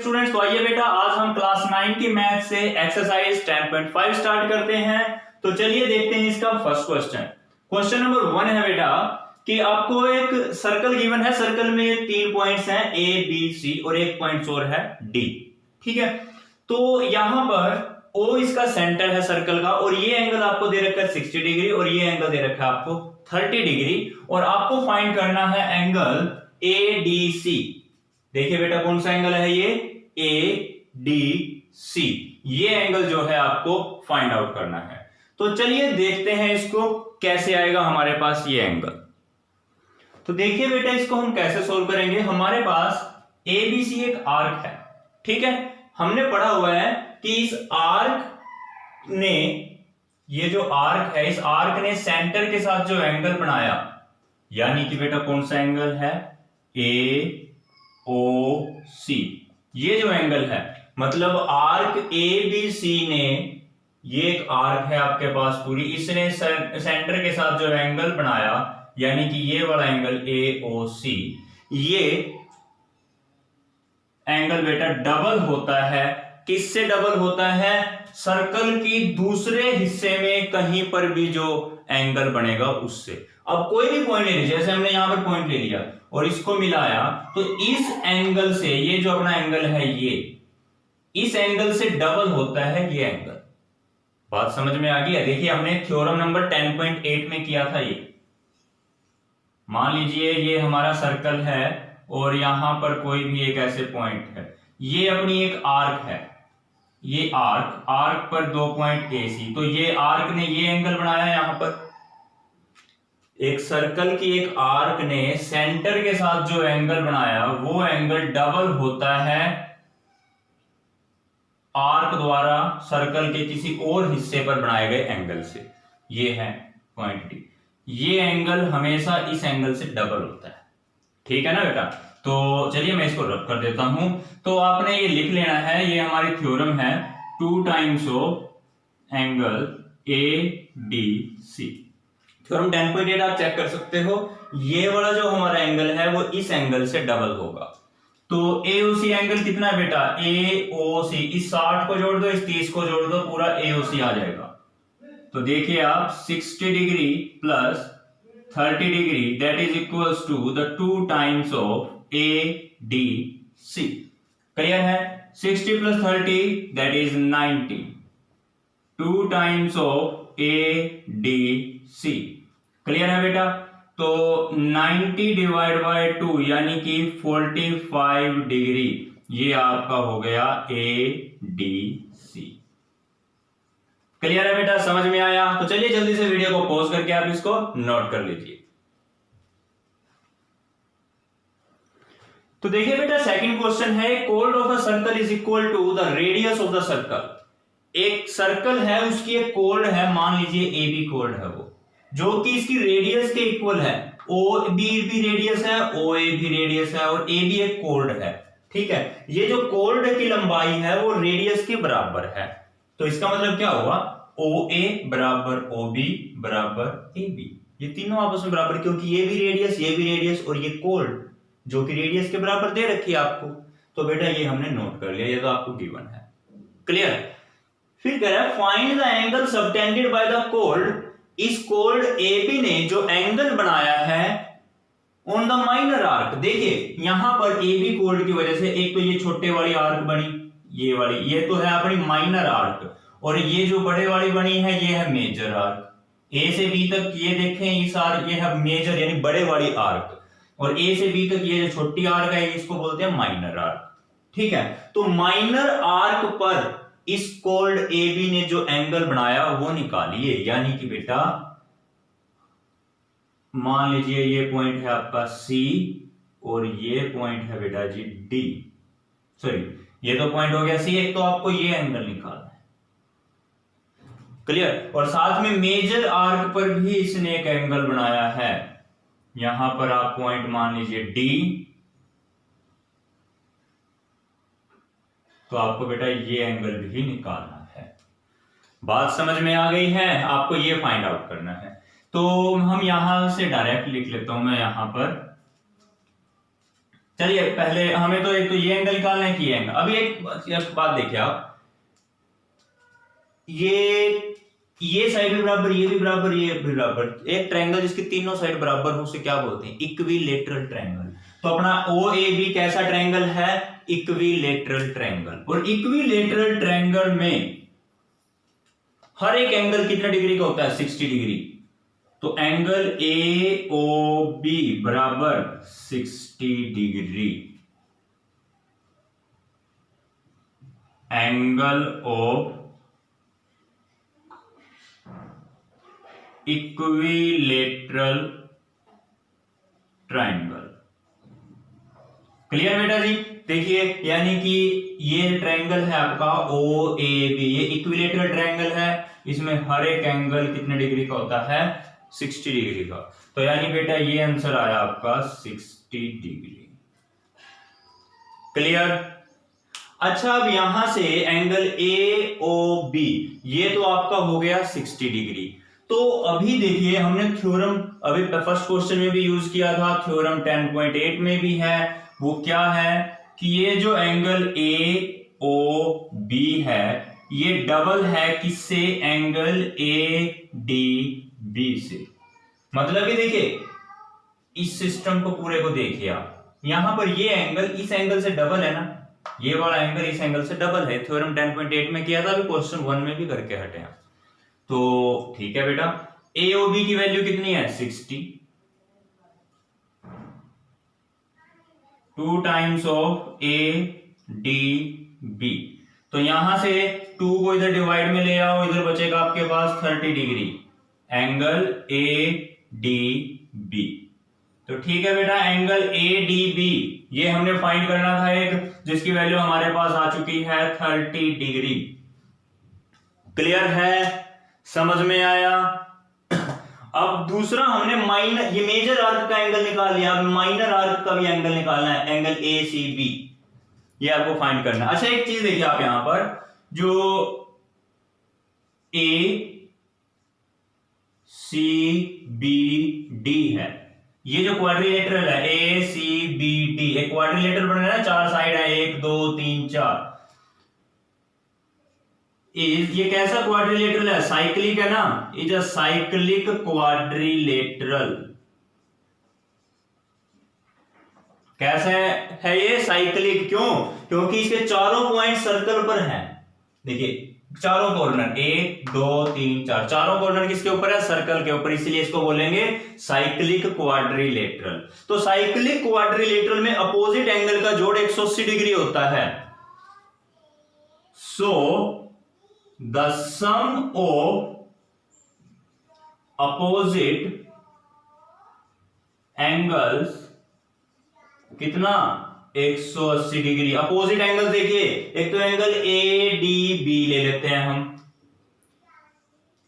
Students, तो आइए बेटा आज हम क्लास 9 की मैथ से एक्सरसाइज 10.5 स्टार्ट करते हैं। तो चलिए देखते हैं इसका फर्स्ट क्वेश्चन। क्वेश्चन नंबर 1 है बेटा कि आपको एक सर्कल गिवन है, सर्कल में 3 पॉइंट्स हैं ए बी सी और एक पॉइंट और है डी। ठीक है, तो यहां पर O इसका सेंटर है सर्कल का और ये एंगल आपको दे रखा है 60 डिग्री और ये एंगल दे रखा है आपको 30 डिग्री और आपको फाइंड करना है एंगल ADC। देखिए बेटा कौन सा एंगल है ये ADC, ये एंगल जो है आपको फाइंड आउट करना है। तो चलिए देखते हैं इसको कैसे आएगा हमारे पास ये एंगल। तो देखिए बेटा इसको हम कैसे सोल्व करेंगे। हमारे पास ABC एक आर्क है, ठीक है। हमने पढ़ा हुआ है कि इस आर्क ने, ये जो आर्क है, इस आर्क ने सेंटर के साथ जो एंगल बनाया, यानी कि बेटा कौन सा एंगल है AOC, ये जो एंगल है, मतलब आर्क ABC ने, ये एक आर्क है आपके पास पूरी, इसने सेंटर के साथ जो एंगल बनाया यानी कि ये वाला एंगल AOC, ये एंगल बेटा डबल होता है। किससे डबल होता है? सर्कल की दूसरे हिस्से में कहीं पर भी जो एंगल बनेगा उससे। अब कोई भी पॉइंट ले लीजिए, जैसे हमने यहां पर पॉइंट ले लिया और इसको मिलाया, तो इस एंगल से, ये जो अपना एंगल है ये, इस एंगल से डबल होता है ये एंगल। बात समझ में आ गई है? देखिए हमने थ्योरम नंबर 10.8 में किया था ये। मान लीजिए ये हमारा सर्कल है और यहां पर कोई भी एक ऐसे पॉइंट है, ये अपनी एक आर्क है, ये आर्क पर 2 पॉइंट AC, तो ये आर्क ने ये एंगल बनाया है। यहां पर एक सर्कल की एक आर्क ने सेंटर के साथ जो एंगल बनाया वो एंगल डबल होता है आर्क द्वारा सर्कल के किसी और हिस्से पर बनाए गए एंगल से। ये है पॉइंट D। ये एंगल हमेशा इस एंगल से डबल होता है, ठीक है ना बेटा। तो चलिए मैं इसको रब कर देता हूं। तो आपने ये लिख लेना है, ये हमारी थ्योरम है 2 times of angle ADC। Theorem 10.8 आप चेक कर सकते हो। ये वाला जो हमारा एंगल है वो इस एंगल से डबल होगा। तो AOC एंगल कितना है बेटा? AOC, इस 60 को जोड़ दो, इस 30 को जोड़ दो, पूरा AOC आ जाएगा। तो देखिए आप 60 degree plus 30 degree that is equals to the 2 times of ADC। Clear है? 60 plus 30 that is 90, 2 times of ADC। Clear है बेटा? तो 90 डिवाइड बाय 2 यानी कि 45 डिग्री, ये आपका हो गया ADC। क्लियर है बेटा? समझ में आया? तो चलिए जल्दी से वीडियो को पॉज करके आप इसको नोट कर लीजिए। तो देखिए बेटा सेकंड क्वेश्चन है, कोड of a circle is equal to the radius of the circle. एक सर्कल है, उसकी एक कोड है, मान लीजिए AB कोड है वो, जो कि इसकी रेडियस के इक्वल है। OB भी रेडियस है, OA भी रेडियस है और AB एक कोड है, ठीक है। ये जो कोड की लंबाई है वो रेडियस के बराबर है। तो इसका मतलब क्या हुआ? OA बराबर OB बराबर AB, ये तीनों आपस में बराबर, क्योंकि ये भी रेडियस और ये कोड जो कि रेडियस के बराबर दे रखी है आपको। तो बेटा ये हमने नोट कर लिया, ये तो आपको गिवन है। क्लियर? फिर कह रहा है find the angle subtended by the code. इस कोड AB ने जो एंगल बनाया है ऑन द माइनर आर्क। देखिए यहां पर AB कोड की वजह से एक तो ये छोटे वाली आर्क बनी, ये वाली, ये तो है अपनी माइनर आर्क, और ये जो बड़े वाली बनी है ये है मेजर आर्क। A से B तक ये देखें, इस आर्क, ये है मेजर यानी बड़े वाली आर्क, और A से B तक ये जो छोटी आर्क है इसको बोलते हैं माइनर आर्क, ठीक है। तो माइनर आर्क पर इस कोड AB ने जो एंगल बनाया वो निकालिए, यानी कि बेटा मान लीजिए ये पॉइंट है आपका C और ये पॉइंट है बेटा जी D, सॉरी ये तो पॉइंट हो गया C, एक तो आपको ये एंगल निकालना है। क्लियर? और साथ में मेजर आर्क पर भी इसने एक एंगल बनाया है, यहां पर आप पॉइंट मान लीजिए D, तो आपको बेटा ये एंगल भी निकालना है। बात समझ में आ गई है? आपको ये फाइंड आउट करना है। तो हम यहां से डायरेक्ट लिख लेता हूं मैं, यहां पर चलिए पहले हमें तो एक तो ये एंगल निकालना है कि ये एंगल। अभी एक बात देखिए आप, ये साइड भी बराबर, ये भी बराबर, ये भी बराबर, एक ट्रायंगल जिसकी तीनों साइड बराबर हो उसे क्या बोलते हैं? Equilateral triangle. तो अपना OAB कैसा ट्रायंगल है? Equilateral triangle. और इक्विलेटरल ट्रायंगल में हर एक एंगल कितने डिग्री का होता है? 60 डिग्री। तो एंगल AOB बराबर 60 degree. Angle of equilateral triangle. Clear बेटा जी? देखिए यानी कि ये ट्रायंगल है आपका OAB, ये इक्विलेटरल ट्रायंगल है, इसमें हर एक एंगल कितने डिग्री का होता है? 60 डिग्री का। तो यानी बेटा ये आंसर आया आपका 60 डिग्री। क्लियर? अच्छा अब यहां से एंगल AOB ये तो आपका हो गया 60 डिग्री। तो अभी देखिए हमने थ्योरम अभी फर्स्ट क्वेश्चन में भी यूज किया था, थ्योरम 10.8 में भी है। वो क्या है कि ये जो एंगल AOB है ये डबल है किससे? एंगल ADB से। मतलब कि देखिए इस सिस्टम को पूरे को देखिए आप, यहां पर ये एंगल इस एंगल से डबल है ना, ये वाला एंगल इस एंगल से डबल है। थ्योरम 10.8 में किया था, अभी क्वेश्चन 1 में भी करके हटे हैं। तो ठीक है बेटा, AOB की वैल्यू कितनी है? 60। 2 टाइम्स ऑफ ADB। तो यहां से 2 को इधर डिवाइड में ले आओ, इधर बचेगा आपके पास 30 डिग्री, एंगल ADB। तो ठीक है बेटा, एंगल ADB ये हमने फाइंड करना था एक, जिसकी वैल्यू हमारे पास आ चुकी है 30 डिग्री। क्लियर है? समझ में आया? अब दूसरा हमने माइनर, ये मेजर आर्क का एंगल निकाल लिया, अब माइनर आर्क का भी एंगल निकालना है, एंगल ACB, ये आपको फाइंड करना है। अच्छा एक चीज देखिए आप यहां पर, जो ACBD है, ये जो क्वाड्रिलेटरल है ACBD, एक क्वाड्रिलेटरल बन रहा है ना, 4 साइड है, 1 2 3 4। ये कैसा क्वाड्रिलेटरल है? साइक्लिक है ना, इज अ साइक्लिक क्वाड्रिलेटरल। कैसा है ये? साइक्लिक। क्यों? क्योंकि इसके चारों पॉइंट सर्कल पर हैं। देखिए चारों कॉर्नर 1 2 3 4, चारों कॉर्नर किसके ऊपर है? सर्कल के ऊपर, इसलिए इसको बोलेंगे साइक्लिक क्वाड्रिलेटरल। तो साइक्लिक क्वाड्रिलेटरल में अपोजिट एंगल का जोड़ 180 डिग्री होता है। सो the sum of opposite angles कितना? 180 डिग्री। अपोजिट एंगल देखिए, एक तो एंगल ADB ले लेते हैं हम,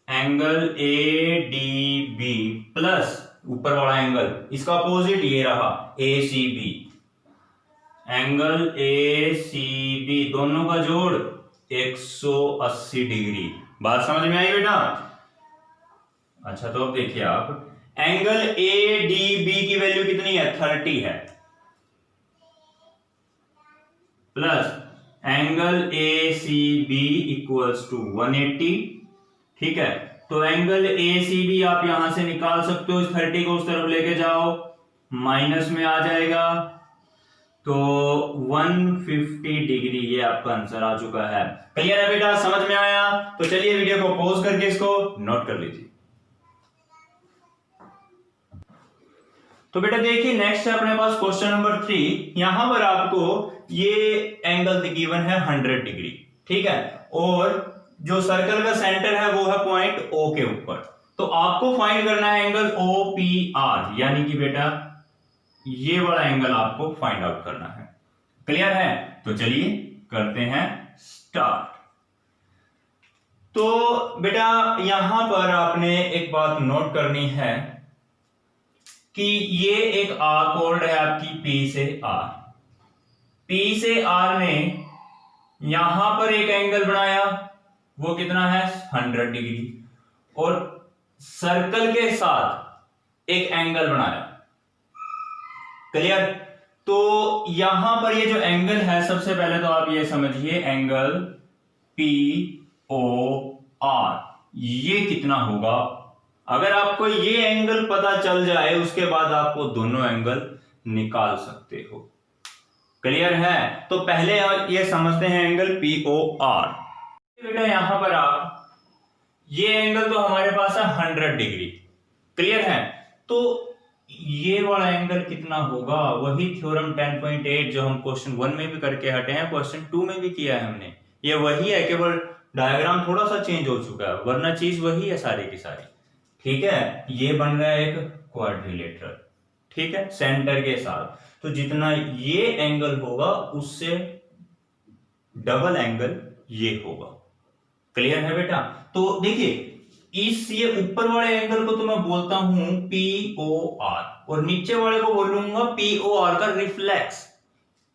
एंगल ADB प्लस ऊपर वाला एंगल, इसका अपोजिट ये रहा ACB, एंगल ACB दोनों का जोड़ 180 डिग्री। बात समझ में आई बेटा? अच्छा तो अब देखिए आप, एंगल ADB की वैल्यू कितनी है? 30 है, plus angle ACB equals to 180। ठीक है, तो एंगल ACB आप यहां से निकाल सकते हो, इस 30 को उस तरफ लेके जाओ, माइनस में आ जाएगा, तो 150 डिग्री ये आपका आंसर आ चुका है। क्लियर है बेटा? समझ में आया? तो चलिए वीडियो को पॉज करके इसको नोट कर लीजिए। तो बेटा देखिए नेक्स्ट है अपने पास क्वेश्चन नंबर 3। यहां पर आपको ये एंगल गिवन है 100 डिग्री, ठीक है, और जो सर्कल का सेंटर है वो है पॉइंट O के ऊपर। तो आपको फाइंड करना है एंगल OPR, यानी कि बेटा ये वाला एंगल आपको फाइंड आउट करना है। क्लियर है? तो चलिए करते हैं स्टार्ट। तो बेटा यहां पर आपने एक बात नोट करनी है कि ये एक आर्क कॉल्ड है आपकी P से R। P से R ने यहां पर एक एंगल बनाया, वो कितना है? 100 डिग्री, और सर्कल के साथ एक एंगल बनाया। क्लियर? तो यहां पर ये जो एंगल है, सबसे पहले तो आप ये समझिए एंगल POR ये कितना होगा। अगर आपको ये एंगल पता चल जाए उसके बाद आपको दोनों एंगल निकाल सकते हो। क्लियर है? तो पहले ये समझते हैं एंगल POR। बेटा यहां पर आप ये एंगल तो हमारे पास है 100 डिग्री। क्लियर है? तो ये वाला एंगल कितना होगा, वही थ्योरम 10.8 जो हम क्वेश्चन 1 में भी करके हटे हैं, क्वेश्चन 2 में भी किया है हमने। ये वही है, केवल डायग्राम थोड़ा सा चेंज हो चुका है, वरना चीज वही है सारी की सारी। ठीक है? ये बन रहा है एक क्वाड्रिलेटरल, ठीक है, सेंटर के साथ। तो जितना ये एंगल होगा उससे डबल एंगल ये होगा। क्लियर है बेटा? तो देखिए इस ये ऊपर वाले एंगल को तो मैं बोलता हूं POR, और नीचे वाले को बोलूंगा POR का रिफ्लेक्स।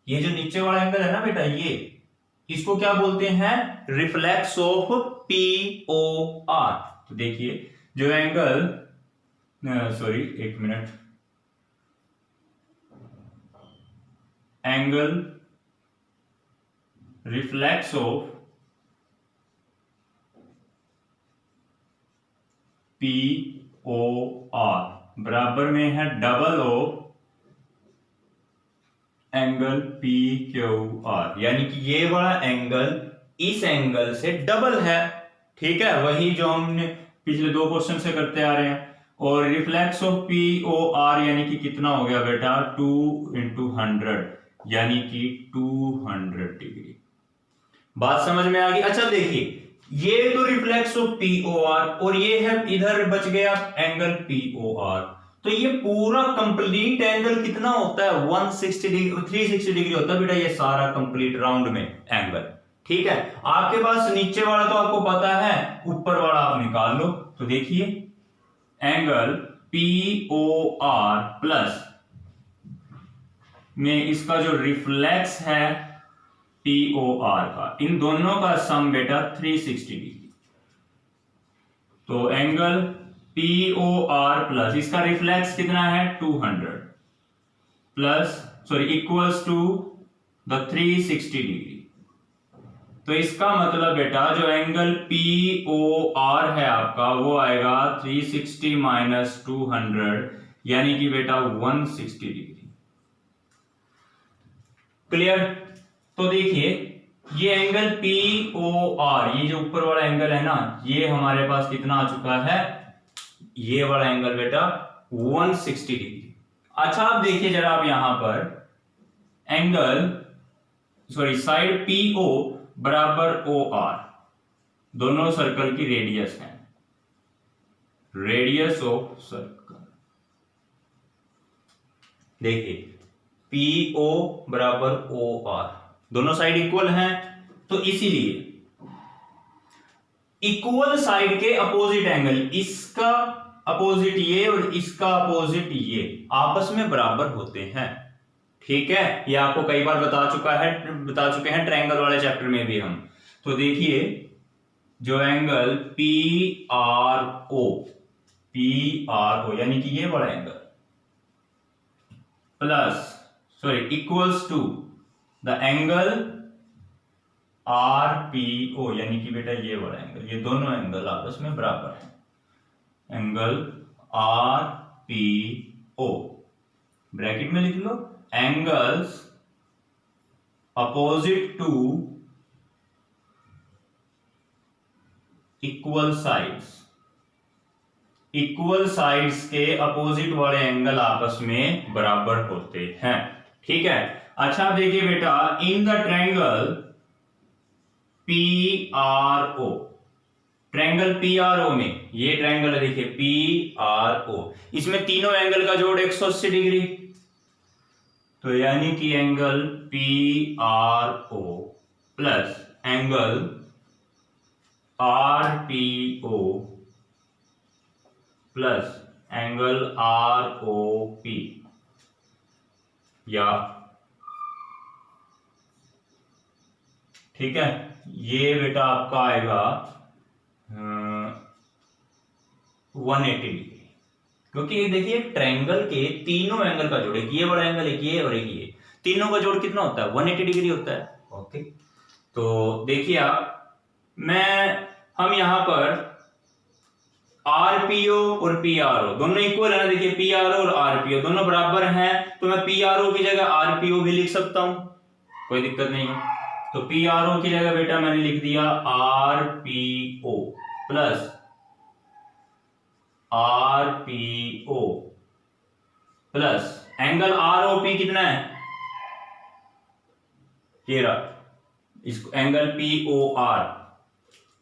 ये जो नीचे वाला एंगल है ना बेटा, ये इसको क्या बोलते हैं, रिफ्लेक्स ऑफ POR। तो देखिए जो एंगल, सॉरी एक minute, angle reflex of POR बराबर में है डबल ऑफ एंगल PQR, यानी कि ये वाला एंगल इस एंगल से डबल है। ठीक है? वही जो हमने पिछले 2 क्वेश्चन से करते आ रहे हैं। और रिफ्लेक्स ऑफ POR यानी कि कितना हो गया बेटा, 2 × 100 यानी कि 200 डिग्री। बात समझ में आ गई? अच्छा देखिए ये तो रिफ्लेक्स ऑफ POR और ये है इधर बच गया एंगल POR। तो ये पूरा कंप्लीट एंगल कितना होता है, 160 डिग्री, 360 डिग्री होता है बेटा ये सारा कंप्लीट राउंड में एंगल। ठीक है? आपके पास नीचे वाला तो आपको पता है, ऊपर वाला आप निकाल लो। तो देखिए एंगल POR प्लस में इसका जो रिफ्लेक्स है POR का, इन दोनों का सम बेटा 360 डिग्री। तो एंगल POR प्लस इसका रिफ्लेक्स कितना है 200 plus sorry equals to the 360 degree. तो इसका मतलब बेटा जो एंगल POR है आपका वो आएगा 360 माइनस 200 यानी कि बेटा 160 डिग्री। क्लियर? तो देखिए ये एंगल POR, ये जो ऊपर वाला एंगल है ना, ये हमारे पास कितना आ चुका है, ये वाला एंगल बेटा 160 डिग्री। अच्छा आप देखिए जरा, आप यहां पर एंगल सॉरी साइड PO बराबर OR, दोनों सर्कल की रेडियस है, रेडियस ऑफ सर्कल। देखिए PO बराबर OR, दोनों साइड इक्वल हैं, तो इसीलिए इक्वल साइड के अपोजिट एंगल, इसका अपोजिट ये और इसका अपोजिट ये आपस में बराबर होते हैं। ठीक है? ये आपको कई बार बता चुके हैं ट्रायंगल वाले चैप्टर में भी हम। तो देखिए जो एंगल PRO यानी कि ये वाला angle plus sorry equals to the angle RPO यानी कि बेटा ये वाला एंगल, ये दोनों एंगल आपस में बराबर है। एंगल RPO ब्रैकेट में लिख लो, angles opposite to equal sides, equal sides के अपोजिट वाले एंगल आपस में बराबर होते हैं। ठीक है? अच्छा देखिए बेटा in the triangle PRO, triangle PRO में, ये ट्रायंगल है देखिए PRO, इसमें तीनों एंगल का जोड़ 180 डिग्री। तो यानी कि angle PRO plus angle RPO plus angle ROP, या ठीक है ये बेटा आपका आएगा 180 डिग्री, क्योंकि देखिए ट्रायंगल के तीनों एंगल का जोड़, एक ये बड़ा एंगल, एक ये और एक ये, तीनों का जोड़ कितना होता है 180 डिग्री होता है। ओके, तो देखिए आप, हम यहां पर आरपीओ और पीआरओ दोनों इक्वल है ना, देखिए पीआरओ और आरपीओ दोनों बराबर हैं, तो मैं पीआरओ की जगह आरपीओ भी लिख सकता हूं, कोई दिक्कत नहीं है। तो पीआरओ की जगह बेटा मैंने लिख दिया RPO plus RPO plus angle ROP कितना है, ये रहा, इसको एंगल पीओआर,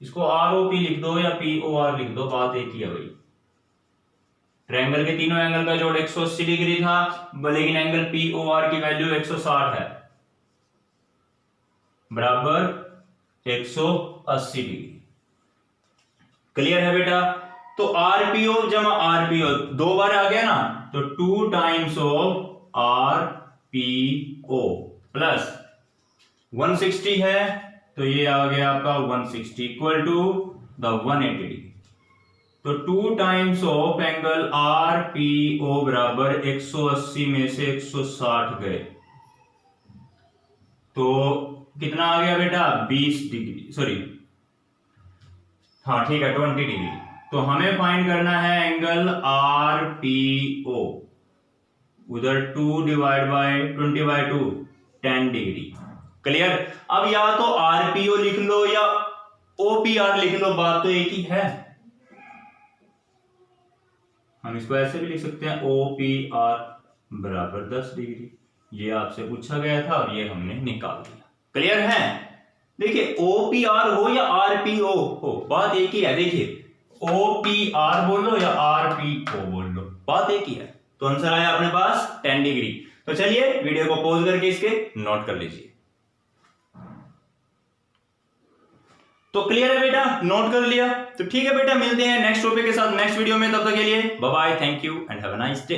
इसको आरओपी लिख दो या पीओआर लिख दो, बात एक ही है भाई। ट्रायंगल के तीनों एंगल का जोड़ 180 डिग्री था, लेकिन एंगल पीओआर की वैल्यू 160 है, बराबर 180 डिग्री। क्लियर है बेटा? तो आरपीओ जमा आरपीओ दो बार आ गया ना, तो 2 टाइम्स ऑफ आरपीओ प्लस 160 है, तो ये आ गया आपका 160 इक्वल टू द 180 डिग्री। तो 2 टाइम्स ऑफ एंगल आरपीओ बराबर 180 में से 160 गए, तो कितना आ गया बेटा 20 डिग्री, सॉरी हाँ ठीक है 20 डिग्री। तो हमें फाइंड करना है एंगल आरपीओ, उधर 2 डिवाइड बाय 20/2 10 डिग्री। क्लियर? अब या तो आरपीओ लिख लो या ओपीआर लिख लो, बात तो एक ही है। हम इसको ऐसे भी लिख सकते हैं ओपीआर बराबर 10 डिग्री, ये आपसे पूछा गया था और ये हमने निकाल दिया। क्लियर है? देखिए ओपीआर हो या आरपीओ हो, बात एक ही है। देखिए ओपीआर बोल लो या आरपीओ बोल लो, बात एक ही है। तो आंसर आया अपने पास 10 डिग्री। तो चलिए वीडियो को पॉज करके इसके नोट कर लीजिए। तो क्लियर है बेटा, नोट कर लिया? तो ठीक है बेटा, मिलते हैं नेक्स्ट टॉपिक के साथ नेक्स्ट वीडियो में, तब तक के लिए bye bye, thank you and have a nice day.